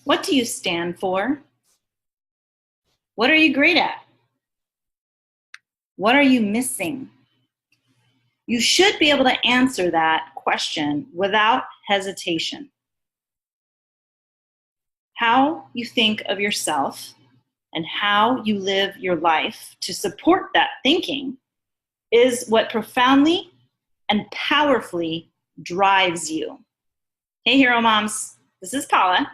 What do you stand for? What are you great at? What are you missing? You should be able to answer that question without hesitation. How you think of yourself and how you live your life to support that thinking is what profoundly and powerfully drives you. Hey, Hero Moms, this is Paula,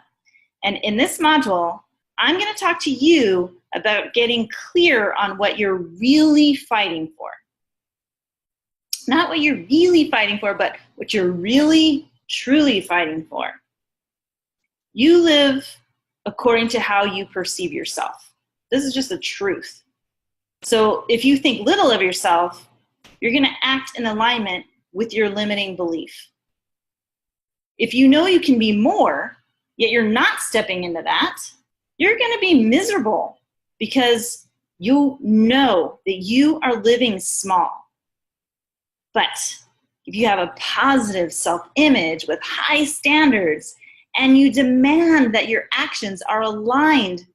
and in this module, I'm going to talk to you about getting clear on what you're really fighting for. Not what you're really fighting for, but what you're really, truly fighting for. You live according to how you perceive yourself. This is just the truth. So if you think little of yourself, you're going to act in alignment with your limiting belief. If you know you can be more, yet you're not stepping into that, you're going to be miserable because you know that you are living small. But if you have a positive self-image with high standards and you demand that your actions are aligned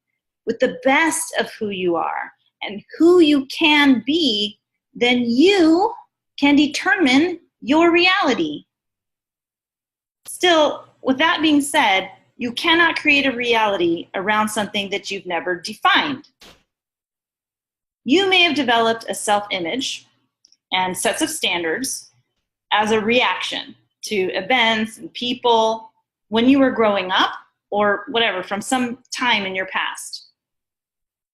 with the best of who you are and who you can be, then you can determine your reality. Still, with that being said, you cannot create a reality around something that you've never defined. You may have developed a self-image and sets of standards as a reaction to events and people when you were growing up or whatever, from some time in your past.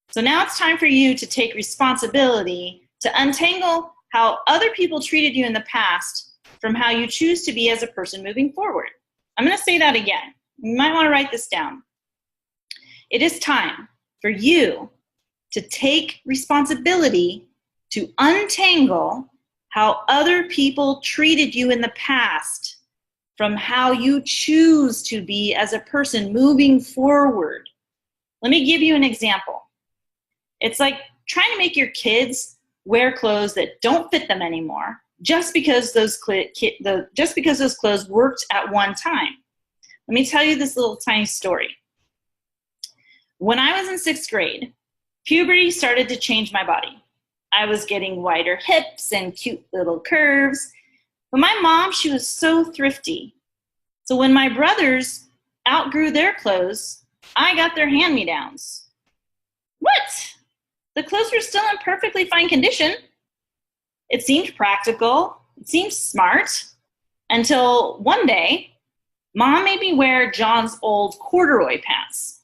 So now it's time for you to take responsibility to untangle how other people treated you in the past from how you choose to be as a person moving forward. I'm going to say that again. You might want to write this down. It is time for you to take responsibility to untangle how other people treated you in the past from how you choose to be as a person moving forward. Let me give you an example. It's like trying to make your kids wear clothes that don't fit them anymore just because those clothes worked at one time. Let me tell you this little tiny story. When I was in 6th grade, puberty started to change my body. I was getting wider hips and cute little curves. But my mom, she was so thrifty. So when my brothers outgrew their clothes, I got their hand-me-downs. What? The clothes were still in perfectly fine condition. It seemed practical. It seemed smart. Until one day, Mom made me wear John's old corduroy pants.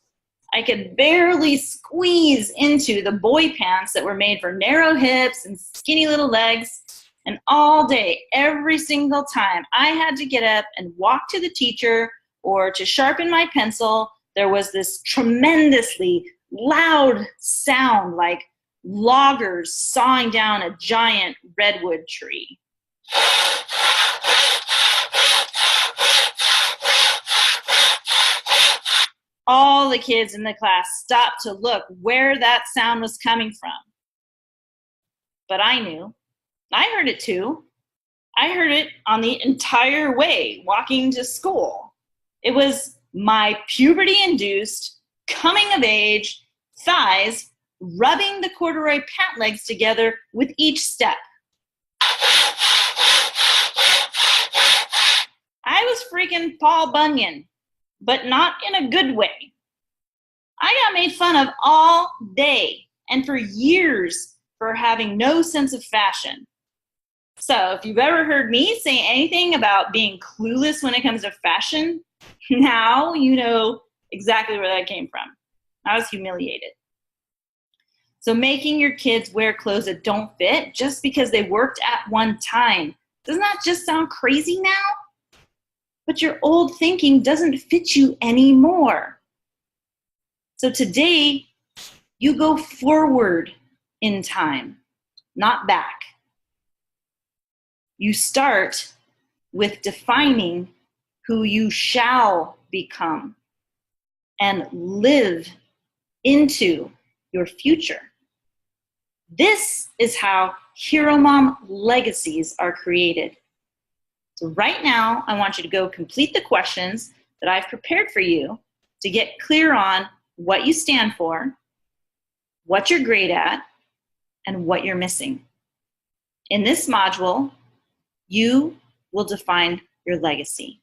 I could barely squeeze into the boy pants that were made for narrow hips and skinny little legs. And all day, every single time I had to get up and walk to the teacher or to sharpen my pencil, there was this tremendously loud sound like loggers sawing down a giant redwood tree. All the kids in the class stopped to look where that sound was coming from. But I knew. I heard it too. I heard it on the entire way walking to school. It was my puberty-induced, coming-of-age thighs rubbing the corduroy pant legs together with each step. I was freaking Paul Bunyan, but not in a good way. I got made fun of all day and for years for having no sense of fashion. So if you've ever heard me say anything about being clueless when it comes to fashion, now you know exactly where that came from. I was humiliated. So making your kids wear clothes that don't fit just because they worked at one time, doesn't that just sound crazy now? But your old thinking doesn't fit you anymore. So today, you go forward in time, not back. You start with defining who you shall become and live into your future. This is how HEROMOM legacies are created. So right now, I want you to go complete the questions that I've prepared for you to get clear on what you stand for, what you're great at, and what you're missing. In this module, you will define your legacy.